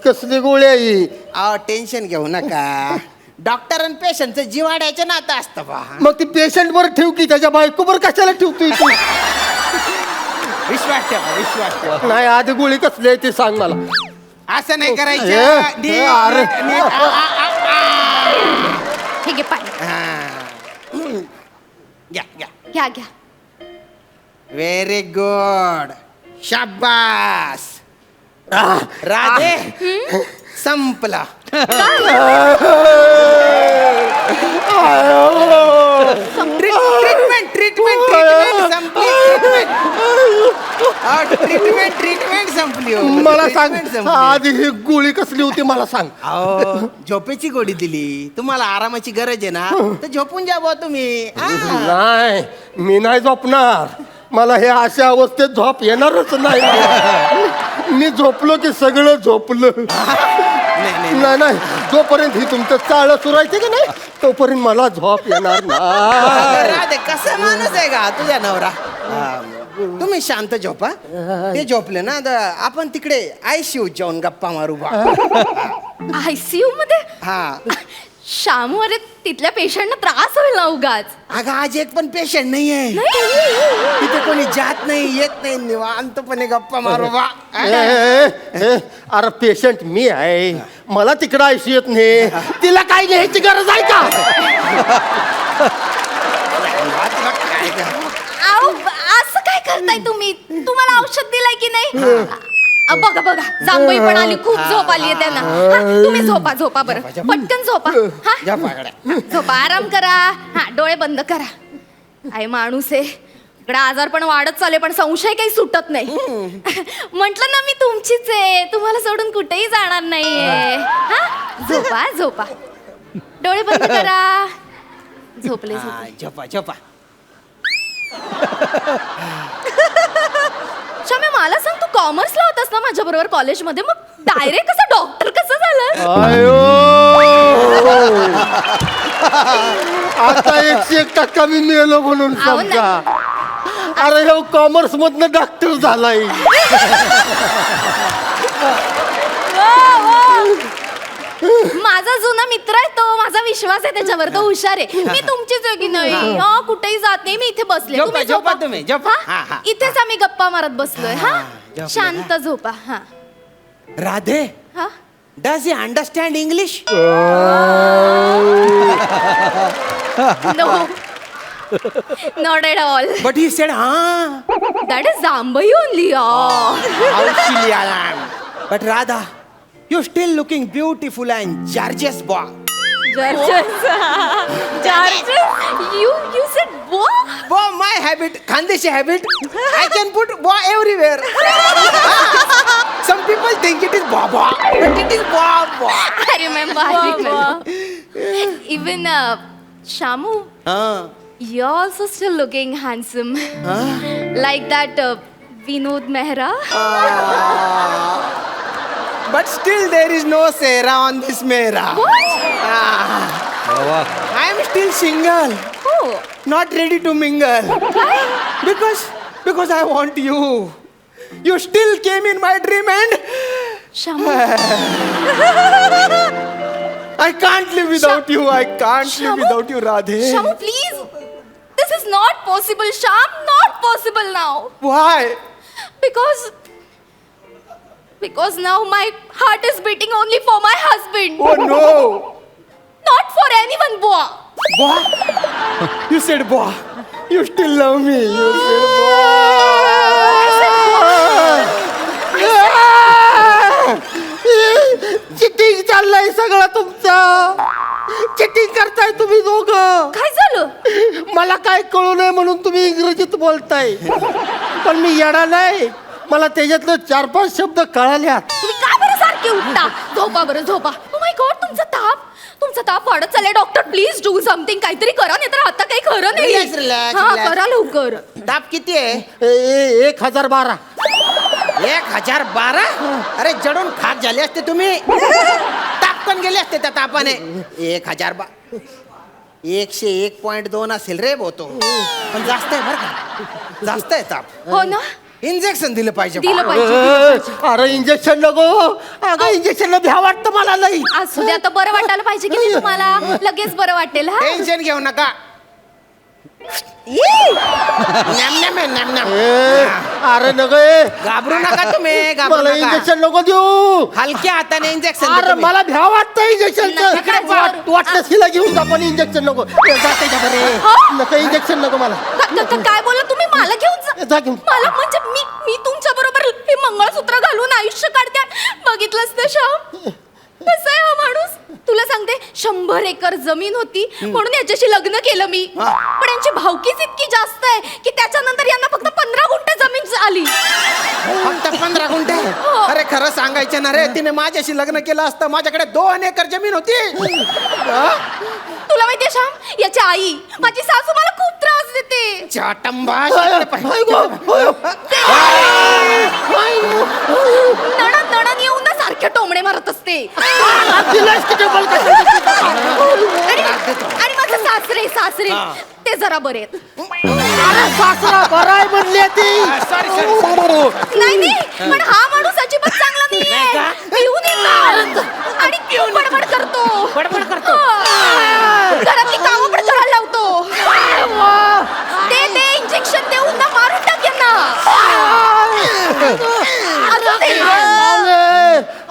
कसली गोळी आहे? अहो टेन्शन घेऊ नका डॉक्टर आणि पेशंटचं जीवाड्याचं नातं असतं बा मग ती पेशंट वर ठेव की त्याच्या बायकोवर कशाला ठेवतोय तू? विश्वास ठेवा विश्वास ठेवा नाही आधी गोळी कसली आहे ते सांग मला. असं नाही ए, करायचं ए, अरे. हे घे पाणी. घ्या घ्या घ्या घ्या. व्हेरी गुड शाबास राधे संपला ट्रीटमेंट ट्रीटमेंट संपली ट्रीटमेंट ट्रीटमेंट संपली हो. मला सांग Treatment संपली. आधी ही गोळी कसली होती मला सांग. अहो झोपेची गोळी दिली तुम्हाला आरामाची गरज आहे ना तर झोपून जा बुवा तुम्ही नाही मी नाही झोपणार. मला हे अशा अवस्थेत झोप येणारच नाही. मी झोपलो की सगळं झोपलं. नाही नाही जोपर्यंत ही तुमचं चाळ सुरायचे की नाही तोपर्यंत मला झोप येणार नाही. राधे कसं माणूस आहे का तुझा नवरा तुम्ही शांत झोपा ते झोपले ना तर आपण तिकडे ICU जाऊन गप्पा मारू बा ICU मध्ये हा शामू, अरे तिथल्या पेशंटना त्रास होईल ना उगाच. अगं आज एक पण पेशंट नाहीये तिथे कोणी जात नाही येत नाही निवांतपणे गप्पा मारू बा अरे पेशंट मी आहे मला तिकडं ऐशी येत नाही. तिला काही न्यायची गरज आहे का? अहो, असं काय करताय तुम्ही? तुम्हाला औषध दिलंय की नाही? बघा बघा जांभई पण आली, खूप झोप आली त्यांना. हा, तुम्ही झोपा झोपा बरं, पटकन झोपा. हा, झोपा, आराम करा. हा, डोळे बंद करा. आहे माणूस आहे इकडे आजार पण वाढत चालले पण संशय काही सुटत नाही. म्हंटल ना मी तुमचीच आहे, तुम्हाला सोडून कुठेही जाणार नाहीये. हा, झोपा झोपा, डोळे बंद करा. झोपले झोपले. झोपा झोपा क्षम्या, मला सांग, तू कॉमर्सला होतास ना माझ्या बरोबर कॉलेजमध्ये, मग डायरेक्ट कसं डॉक्टर कसं झालं? आयो आता 101% मी मेलो म्हणून अहो, नाही. समजा. अरे हे कॉमर्स मधनं डॉक्टर झालाय. माझा जुना मित्र आहे तो, माझा विश्वास आहे त्याच्यावर, तो हुशार आहे. मी तुमचीच आहे की नाही? हा, कुठेही जात नाही मी, इथे बसले. झोपा, तुम्ही झोपा झोपा. तुम्ही, झोपा. हा? हा, हा. इथेच आम्ही गप्पा मारत बसलोय. हा, झोपले शांत झोपा. हा राधे हा. Does he understand English No. Not at all. But he said हा That is Zambai only. But Radha you still looking beautiful and charges बॉ You said boy? बॉ my habit Khandeshi habit I can put बॉ everywhere some people think it is बॉ बॉ बट इट इज बॉ बॉ I remember. Even Shamu, you're also still looking handsome. Like that Vinod Mehra. But still there is no Sera on this Mera. What? I am still single, Oh. not ready to mingle. Because I want you. You still came in my dream and Shamu. I can't live without you. I can't live Shamu? without you, Radhe. Shamu, please. This is not possible, Sham. Not possible now. Why? Because because now my heart is beating only for my husband, oh no not for anyone बुआ. यू सेड बॉ you still love me you cheating चाललंय सगळं तुमचं. चिटिंग करताय तुम्ही दोघं. काय झालं? मला काय कळू नये म्हणून तुम्ही इंग्रजीत बोलताय, पण मी येणार नाही. मला त्याच्यातलं 4-5 शब्द कळाल्यात. तुम्ही का बरं सारखे उठता? झोपा बरं झोपा. ओ माय गॉड, तुमचा ताप वाढत चाललाय. Doctor please do something. काहीतरी करा, नाही तर आता काही खरं नाही. Relax, relax, हा, relax. करा लवकर. ताप किती आहे? 1012. 1012? अरे जडून खाक झाले असते तुम्ही. तापकन गेले असते त्या तापाने. 1012 101.2 असेल रे बोतो. पण जास्त आहे बरं का, जास्त आहे ताप. हो ना, इंजेक्शन दिलं पाहिजे. दिलं पाहिजे. अरे इंजेक्शन नको. अगं इंजेक्शन भ्या वाटतं मला नाही. असू दे, आता बरं वाटायला पाहिजे की नाही तुम्हाला? लगेच बरं वाटेल. हा, टेन्शन घेऊ नका. नॅम नॅम आहे, नॅम नॅम. अरे नको घाबरू नका तुम्ही, घाबरू मला नका. इंजेक्शन नको देऊ. हलक्या हाताने इंजेक्शन. अरे मला भ्या वाटतं इंजेक्शनचं. नका. वाटलं तिला घेऊन जा, पण इंजेक्शन नको. जाते का बरे? नको इंजेक्शन नको मला. काय बोला तुम्ही? मला घेऊन जा. जा घेऊन. मला म्हणजे मी तुमच्या बरोबर हे मंगळसूत्र घालून आयुष्य काढते. बघितलंस ना श्याम, कसं आहे हा माणूस? तुला सांगते, 100 एकर जमीन होती म्हणून याच्याशी लग्न केलं मी. पण यांची भावकीच इतकी जास्त आहे की त्याच्यानंतर यांना फक्त 15 गुंठे जमीन आली. फक्त 15 गुंठे? अरे खरं सांगायचं ना रे, तिने माझ्याशी लग्न केलं असतं माझ्याकडे 2 एकर जमीन होती. तुला माहितीये श्याम, याची आई माझी सासू मला खूप त्रास देते. चाटंबा. नणन येऊन ना सारखे टोमणे मारत असते. आणि माझे सासरे ते जरा बरे आहेत. सासरा बराय म्हणले ती. नाही पण हा माणूस अजिबात चांगला नाहीये. पिऊन येतात आणि खूप बडबड करतो. घरातली कामं पण करायला लावतो. ते इंजेक्शन देऊन ना मारून टाक यांना.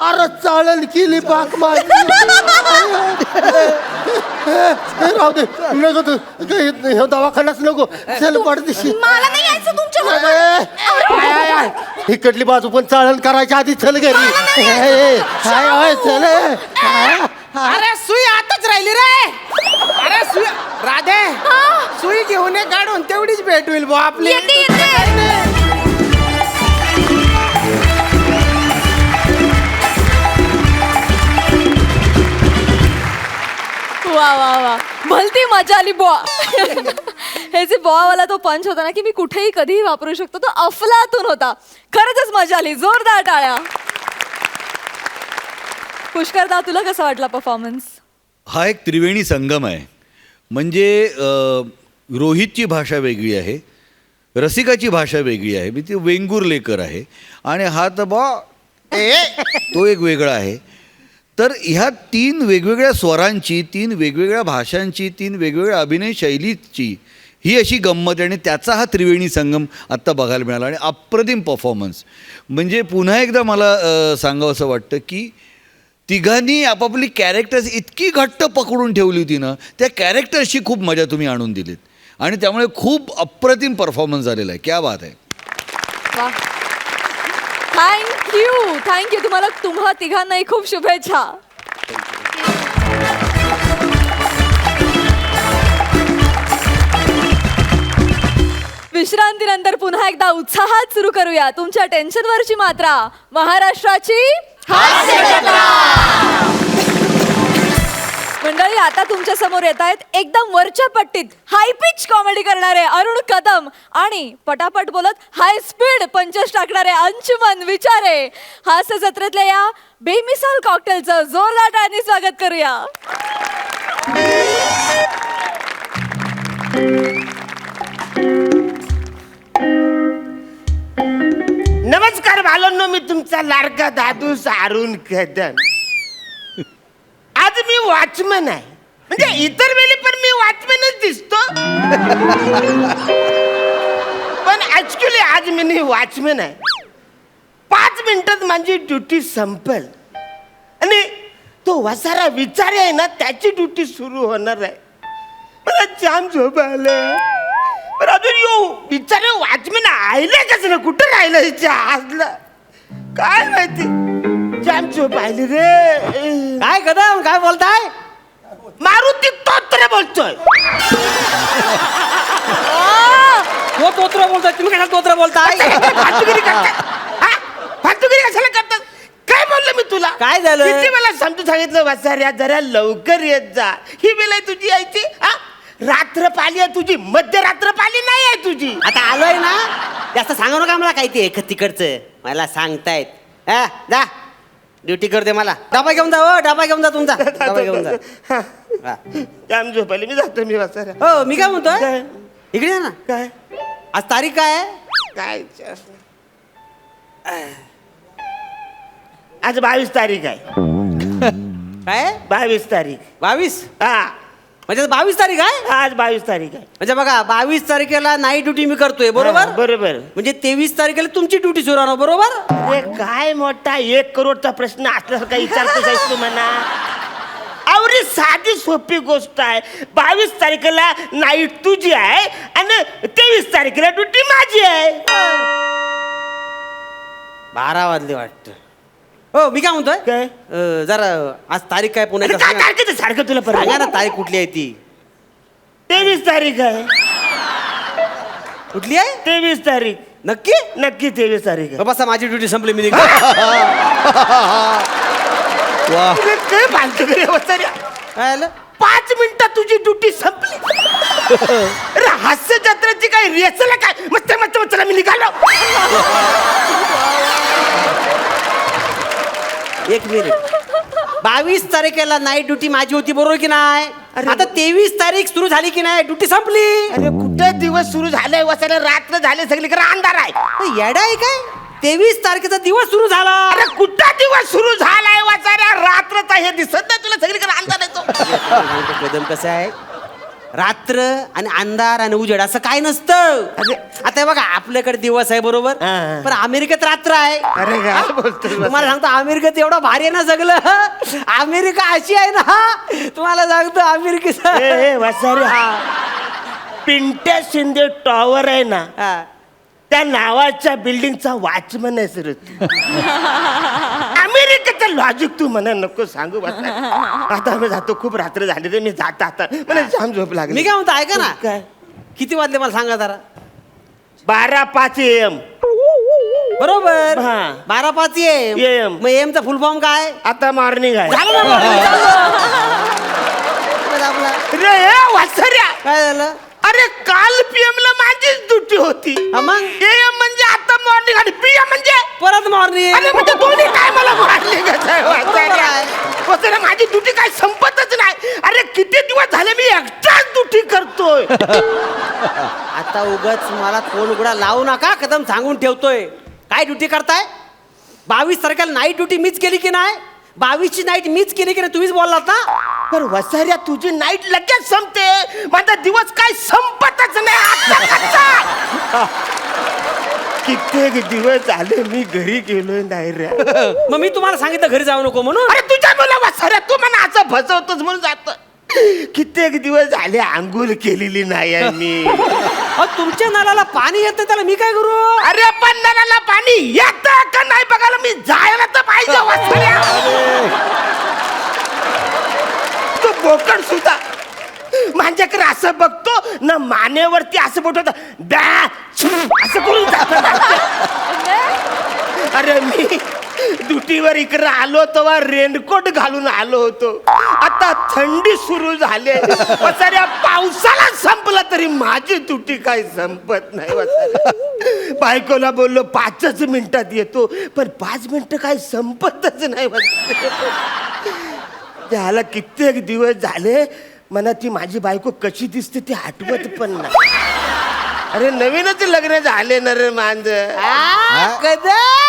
अरे चालेल केली बाक माझी. राहू दे, नको तू हे दवाखानाच नको. चल पडदिशी. मला नाही यायचं तुमच्या. इकडली बाजू पण चाळण करायच्या आधी चल घरी. चल. अरे सुई आताच राहिली रे. अरे सुई राधे, सुई घेऊन ये काढून, तेवढीच भेट होईल बा आपली. येते. वा भलती मजा आली बुवा. हे जे बुवावाला तो पंच होता ना की मी कुठेही कधीही वापरू शकतो, तो अफलातून होता. खरंच मजा आली. जोरदार टाळ्या. पुष्करदा, तुला कसा वाटला परफॉर्मन्स? हा एक त्रिवेणी संगम आहे. म्हणजे रोहितची भाषा वेगळी आहे, रसिकाची भाषा वेगळी आहे, मी ती वेंगुर्लेकर आहे, आणि हा तर तो एक वेगळा आहे. तर ह्या 3 वेगवेगळ्या स्वरांची, 3 वेगवेगळ्या भाषांची, 3 वेगवेगळ्या अभिनय शैलीची ही अशी गंमत आहे. आणि त्याचा हा त्रिवेणी संगम आत्ता बघायला मिळाला आणि अप्रतिम परफॉर्मन्स. म्हणजे पुन्हा एकदा मला सांगावं असं वाटतं की तिघांनी आपापली कॅरेक्टर्स इतकी घट्ट पकडून ठेवली होती ना, त्या कॅरेक्टर्सची खूप मजा तुम्ही आणून दिलीत आणि त्यामुळे खूप अप्रतिम परफॉर्मन्स झालेला आहे. क्या बात आहे. थँक्यू. तुम्हा तिघांनाही खूप शुभेच्छा. विश्रांतीनंतर पुन्हा एकदा उत्साहात सुरू करूया तुमच्या टेन्शनवरची मात्रा, महाराष्ट्राची हास्य जत्रा. मंडळी, आता तुमच्या समोर येत आहेत एकदम वरच्या पट्टीत हाय पिच कॉमेडी करणारे अरुण कदम आणि पटापट बोलत हाय स्पीड पंचेस टाकणारे अंशुमन विचारे. हास्य जत्रेतल्या या बेमिसाल कॉकटेलचं जोरदार टाळ्यांनी स्वागत करूया. नमस्कार बालांनो, मी तुमचा लाडका दादू अरुण कदम. आज मी वॉचमन आहे. म्हणजे इतर वेळी पण मी वॉचमनच दिसतो, पण ऍक्च्युली आज मी वॉचमन आहे. 5 मिनिटात माझी ड्युटी संपेल आणि तो वसारा विचार आहे ना त्याची ड्युटी सुरू होणार आहे. मला जाम झोप आलं. पण अजून येऊ विचार वॉचमॅन आयले कसं ना कुठं राहिलं हिच्या आजला काय माहिती. जाम झोप आली रे. काय कदम काय बोलताय? मारुती तोत्र बोलतोय. तो तोत्र बोलताय, तुम्ही कशाला तोत्र बोलताय? फालतूगिरी करतात. हा? फालतूगिरी कशाला करतात? काय बोललो मी तुला? काय झालं? किती मला समजून सांगितलं वसाऱ्या जरा लवकर येत जा. ही वेळ आहे तुझी यायची. हा? रात्र पाली आहे तुझी, मध्यरात्र पाली नाही आहे तुझी. आता आलोय ना, जास्त सांगू नका मला काय ते तिकडचं. मला सांगतायत. हा, जा ड्युटी करते मला. डबा घेऊन जा हो, डबा घेऊन जा तुमचा. डबा घेऊन जा. हा. जाम झोपायला मी जातो मी वसाऱ्या. हो मी काय म्हणतोय, काय? इकडे या ना. काय आज तारीख काय आहे? काय आज 22 तारीख आहे. काय 22 तारीख. 22? हा म्हणजे 22 तारीख आहे. आज 22 तारीख आहे. म्हणजे बघा 22 तारखेला नाईट ड्युटी मी करतोय बरोबर. हा, बरोबर. म्हणजे 23 तारखेला तुमची ड्युटी सुरू होणार बरोबर. अरे काय मोठा 1 करोडचा प्रश्न असल्यासारखा विचारतोस तू म्हणा. आवरी साधी सोपी गोष्ट आहे. 22 तारखेला नाईट तुझी आहे आणि 23 तारखेला ड्युटी माझी आहे. 12 वाजले वाटतं. हो मी काय म्हणतोय, काय? जरा आज तारीख काय अरे पुण्याची काय सांगा तारखेचं सारखं तुला सांगा परत ना, तारीख कुठली आहे ती? 23 तारीख आहे. कुठली आहे? 23 तारीख नक्की? नक्की 23 तारीख आहे. बसा माझी ड्युटी संपली, मी निघतो. वा तुला काय बांधतो रे वसाऱ्या? काय आलं? 5 मिनिटात तुझी ड्युटी संपली. अरे हास्य जत्राची काय रेसला काय मस्त मस्त चला मी निघालो. एक मिनिट. 22 तारखेला नाईट ड्युटी माझी होती बरोबर की नाही? आता 23 तारीख सुरू झाली की नाही, ड्युटी संपली. अरे कुठे दिवस सुरू झालाय वसाऱ्या? रात्र झाले सगळीकडे अंधार आहे. येडा आहे काय? 23 तारखेचा दिवस सुरू झाला. अरे कुठला दिवस सुरू झालाय वाचाऱ्या? रात्रचा हे दिसत नाही तुला? सगळीकडे अंधार येतो. कदम कसं आहे, रात्र आणि अंधार आणि उजेड असं काय नसतं. आता हे बघा आपल्याकडे दिवस आहे बरोबर, हा. पण अमेरिकेत रात्र आहे. अरे काय बोलतोस तुम्हाला सांगतो अमेरिकेत एवढं भारी आहे ना सगळं. अमेरिका अशी आहे ना, तुम्हाला सांगतो अमेरिकेचा वाचाऱ्या पिंट्या शिंदे टॉवर आहे ना, त्या नावाच्या बिल्डिंगचा वॉचमन आहे सर. अमेरिकेचं लॉजिक तू म्हणा नको सांगू वाचाऱ्या. आता आम्ही जातो, खूप रात्र झाली रे. मी जाता आता मला जाम झोप लागली. मी काय म्हणतो ऐका ना, काय? किती वाजले मला सांगा जरा. 12:05 AM. बरोबर हा. 12:05 AM. मग AM चा फुल फॉर्म काय? आता मॉर्निंग आहे. झालं ना morning, चाललं. आपला रे वाचाऱ्या, काय झालं? अरे काल PM ला माझीच ड्युटी होती. हा मग? AM म्हणजे आता मॉर्निंग आणि PM म्हणजे परत मॉर्निंग. अरे म्हणजे दोन्ही काय मला मॉर्निंग बरोबर आहे. वाचाऱ्या माझी ड्युटी काय संपतच नाही. अरे किती दिवस झाले मी एकटाच ड्युटी करतोय. आता उगाच मला फोन उघडा लावू नका, कदम सांगून ठेवतोय. काय ड्युटी करताय? 22 तारखेला नाईट ड्युटी मीच केली की नाही? 22 ची नाईट मीच केली की नाही, तुम्हीच बोललात ना. पण वसाऱ्या तुझी नाईट लगेच संपते, माझा दिवस काय संपतच नाही. आता कच्चा. कित्येक दिवस झाले मी घरी गेलोय नाही रे. मग मी तुम्हाला सांगितलं घरी जाऊ नको म्हणून. अरे तुझ्या मुला वसाऱ्या तू मला असं फसवतोस म्हणून जात. कित्येक दिवस झाले आंघोळ केलेली नाही आहे मी. अहो, तुमच्या नळाला पाणी येतं त्याला मी काय करू? अरे पण नळाला पाणी येतं का नाही बघायला मी जायला तर पाहिजे वसाऱ्या. तू बोकड सुद्धा माझ्याकडे असं बघतो ना, मानेवरती असं बोट होतं बॅ असं करून जात. अरे मी ड्युटीवर इकडे आलो तेव्हा रेनकोट घालून आलो होतो. आता थंडी सुरू झाली. वसाऱ्या पावसाला संपला तरी माझी ड्युटी काही संपत नाही. वसाऱ्या बायकोला बोललो 5 मिनिटात येतो, पण 5 मिनिटं काही संपतच नाही. त्याला कित्येक दिवस झाले मला ती माझी बायको कशी दिसते ती आठवत पण नाही. अरे नवीनच लग्न झाले ना रे मांज.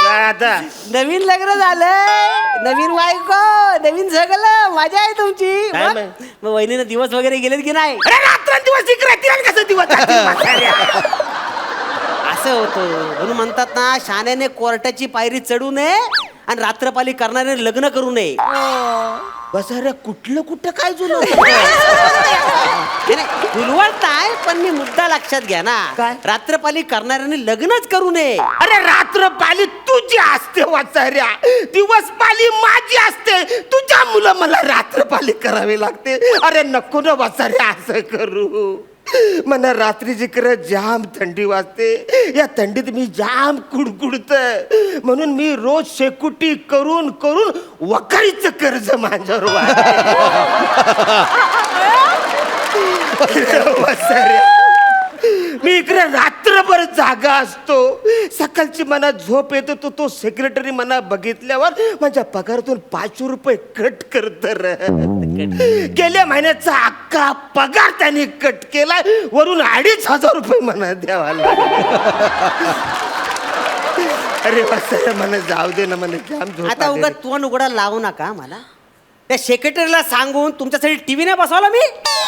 आता नवीन लग्न झालं, नवीन बायको, नवीन सगळं, मजा आहे तुमची. काय मग माहित? मग वहिनीनं दिवस वगैरे गेलेत की नाही? अरे रात्रंदिवस इकडे तिला कसं दिवस जातील म्हाताऱ्या? असं होतं म्हणून म्हणतात ना, शाण्याने कोर्टाची पायरी चढू नये आणि रात्रपाली करणाऱ्याने लग्न करू नये. बस अरे कुठं काय जुनं फुलवत नाही, पण मी मुद्दा लक्षात घ्या ना. काय? रात्रपाली करणाऱ्याने लग्नच करू नये. अरे रात्र पाली तुझी असते वाचाऱ्या, दिवस पाली माझी असते. तुझ्या मुलं मला रात्र पाली करावी लागते. अरे नको ना वाचाऱ्या असं करू. मला रात्रीची खरं जाम थंडी वाजते. या थंडीत मी जाम कुडकुडत, म्हणून मी रोज शेकुटी करून करून वकारीचं कर्ज माझ्यावर वाचाऱ्या. मी इकडे रात्रभर जागा असतो. सकाळची मला झोप येतो, तो सेक्रेटरी मला बघितल्यावर माझ्या पगारातून 500 रुपये कट करत. गेल्या महिन्याचा अख्खा पगार त्याने कट केलाय, वरून 2500 रुपये मला द्यावा लागला. अरे वाचायला मला जाऊ दे ना, मला जाम झोप आता आली उगा रे. तोंड उघडा लावू नका मला. त्या सेक्रेटरीला सांगून तुमच्यासाठी टीव्ही नाही बसवला मी.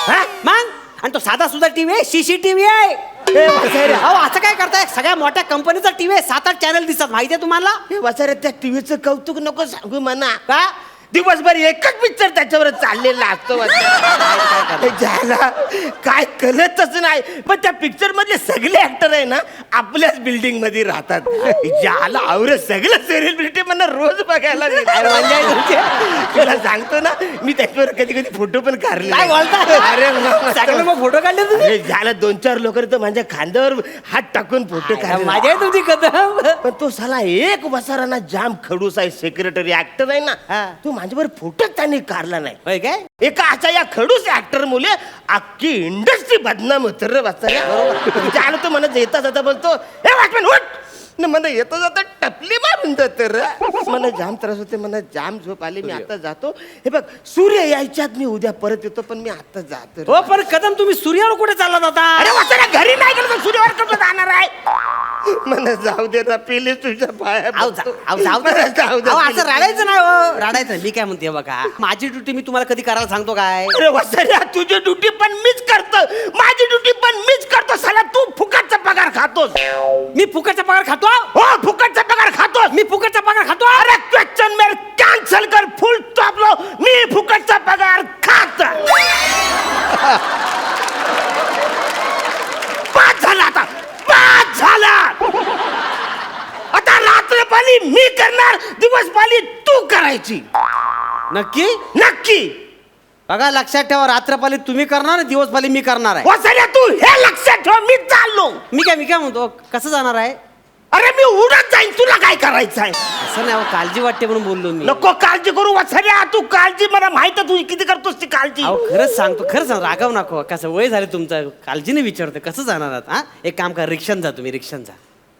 हा? मग आणि तो साधा सुद्धा टीव्ही आहे, CCTV आहे. अहो असं काय करताय? सगळ्या मोठ्या कंपनीचा टीव्ही आहे, 7-8 चॅनल दिसतात, माहितीये तुम्हाला? हे वाचाऱ्या त्या टीव्हीचं कौतुक नको सांगू म्हणा. का? दिवसभर एकच पिक्चर त्याच्यावर चाललेला असतो. ज्याला काय कळतच नाही, पण त्या पिक्चर मधले सगळे ऍक्टर आहे ना आपल्याच बिल्डिंग मध्ये राहतात. ज्याला आवरे सगळं सेलिब्रिटी मला रोज बघायला मिळतात. तुला सांगतो ना, मी त्याच्यावर कधी कधी फोटो पण काढले. काय बोलताय? अरे सगळे मग फोटो काढले तुम्ही? अरे, ज्याला 2-4 लोक तर माझ्या खांद्यावर हात टाकून फोटो काढले. माझ्या आहे तुमची कदम. पण तो साला एक वसाराना जाम खडूस आहे. सेक्रेटरी ऍक्टर आहे हा. ना, तो माझ्यावर फोटो त्यांनी काढला नाही. होय काय? एका अशा या खडूस ऍक्टर मुले अख्खी इंडस्ट्री बदनाम होत रे वाचाऱ्या. आलो तो म्हणत येता जाता बोलतो, हे वॉचमॅन उठ न, मला येता जाता टपली मारून जात रे. मला जाम त्रास होते, मला जाम झोप आली. मी आता जातो. हे बघ, सूर्य यायच्यात मी उद्या परत येतो, पण मी आता जातो रे. हो पण कदम तुम्ही सूर्यावर कुठे चालला आता? अरे वाचाऱ्या, घरी नाही गेलो तर सूर्यावर कसं जाणार आहे? मला जाऊ दे ना, प्लीज तुझ्या पाया अहो, पडतो. जाऊ दे. मला जाऊ दे, अहो, असं please. रडायचं नाही हो. रडायचं मी काय म्हणते बघा, माझी ड्युटी मी तुम्हाला कधी करायला सांगतो काय? अरे वासाऱ्या, तुझी ड्युटी पण मीच करतो, माझी ड्युटी पण मीच करतो. साला तू फुकटचा पगार खातोस. मी फुकटचा पगार खातो? हो, फुकटचा पगार खातोस. मी फुकटचा पगार खातो? अरे क्वेश्चन मेल कॅन्सल कर, फुल स्टॉप लो. मी फुकटचा पगार खात. पाच झाला आता, 5 झाला. आता रात्रपाली मी करणार, दिवसपाली तू करायची. नक्की? नक्की. बघा लक्षात ठेवा, रात्रपाली तुम्ही करणार, दिवसपाली मी करणार आहे. वासाऱ्या, तू हे लक्षात ठेव. मी चाललो. मी काय म्हणतो, कसं जाणार आहे? अरे मी उडत जाईन, तुला काय करायचं आहे? असं नाही हो, काळजी वाटते म्हणून बोललो मी. नको काळजी करू वासाऱ्या, तू काळजी मला माहित आहे, तू किती करतोस ती काळजी. अहो खरंच सांगतो, खरंच सांग, रागाव नको. कसं वय झालं तुमचं, काळजीने विचारतो कसं जाणार आहात? हा, एक काम करा, रिक्षान जा तुम्ही, रिक्षान जा.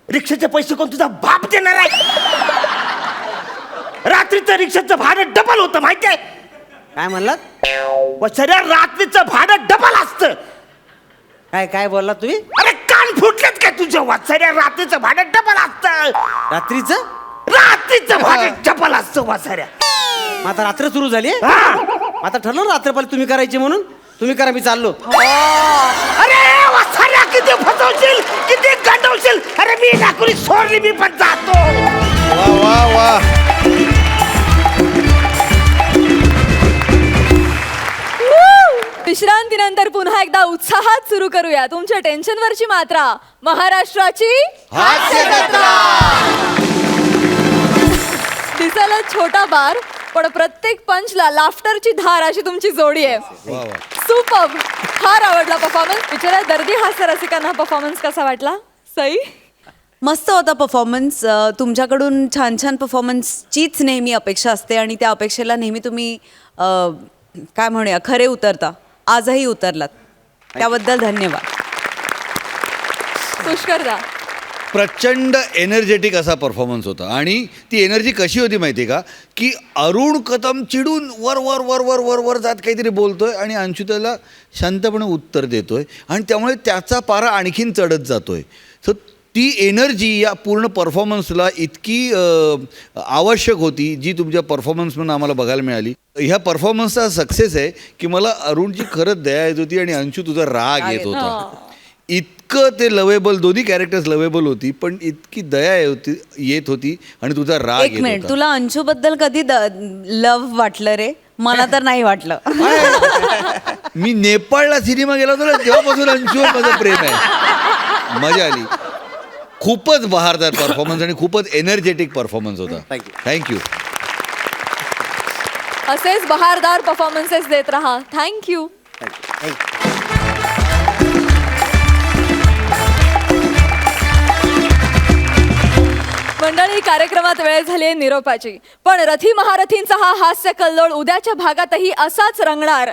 रिक्षाचे पैसे कोण तुझा बाप देणार आहे? रात्रीचं रिक्षाचं भाडं डबल होतं माहिती आहे? काय म्हणलात? वासाऱ्या, रात्रीचं भाडं डबल असतं. काय बोललात तुम्ही? अरे कान फुटलेत काय तुझ्या? वासाऱ्या, रात्रीचं भाडं डबल असतं. रात्रीचं? रात्रीचं भाडं डबल असतं वासाऱ्या. मग आता रात्र सुरू झाली? हा. आता ठरलं रात्रपाली तुम्ही करायची म्हणून? तुम्ही करा, मी चाललो. अरे वासाऱ्या, किती फसवशील, किती गंडवशील. अरे मी नाकुरी सोडली, मी पण जातो. वा वा वा. विश्रांतीनंतर पुन्हा एकदा उत्साहात सुरू करूया तुमच्या टेन्शनवरची मात्रा, महाराष्ट्राची हास्य जत्रा. दिसायला छोटा बार, पण प्रत्येक पंचला लाफ्टरची धार अशी तुमची जोडी आहे. वा वा. सुपर्ब. फार आवडला परफॉर्मन्स. विचारा दर्दी हास्य रसिकांना परफॉर्मन्स कसा वाटला? सई? मस्त होता परफॉर्मन्स. तुमच्याकडून छान छान परफॉर्मन्सचीच नेहमी अपेक्षा असते आणि त्या अपेक्षेला नेहमी तुम्ही काय म्हणूया, खरे उतरता. आजही उतरलात, त्याबद्दल धन्यवाद. पुष्करदा? प्रचंड एनर्जेटिक असा परफॉर्मन्स होता. आणि ती एनर्जी कशी होती माहिती आहे का, की अरुण कदम चिडून वर वर वर वर वर वर जात काहीतरी बोलतोय आणि अंशू त्याला शांतपणे उत्तर देतोय, आणि त्यामुळे त्याचा पारा आणखीन चढत जातोय. सो ती एनर्जी या पूर्ण परफॉर्मन्सला इतकी आवश्यक होती, जी तुमच्या परफॉर्मन्समधून आम्हाला बघायला मिळाली. ह्या परफॉर्मन्सचा सक्सेस आहे की मला अरुणची खरंच दया येत होती आणि अंशू तुझा राग येत होता. इतकं इतकं ते लवेबल, दोन्ही कॅरेक्टर्स लवेबल होती, पण इतकी दया येत होती आणि तुझा राग एक येत मिनिट, होता. तुला अंशूबद्दल कधी लव्ह वाटलं रे? मला तर नाही वाटलं. मी नेपाळला सिनेमा गेला होता ना, तेव्हापासून अंशूवर माझं प्रेम आहे. मजा आली. खूपच बहारदार परफॉर्मन्स आणि खूपच एनर्जेटिक परफॉर्मन्स होता. Thank you. थँक्यू. असेच बहारदार परफॉर्मन्सेस देत राहा. थँक्यू. मंडळी, कार्यक्रमात वेळ झाली आहे निरोपाची, पण रथी महारथींचा हा हास्य कल्लोळ उद्याच्या भागातही असाच रंगणार.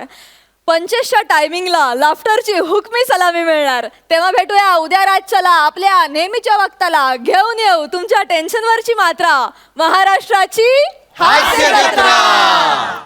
25च्या टायमिंगला लाफ्टरची हुकमी सलामी मिळणार. तेव्हा भेटूया उद्या रातच्याला आपल्या नेहमीच्या वक्ताला. घेऊन येऊ तुमच्या टेन्शनवरची मात्रा, महाराष्ट्राची हास्य जत्रा.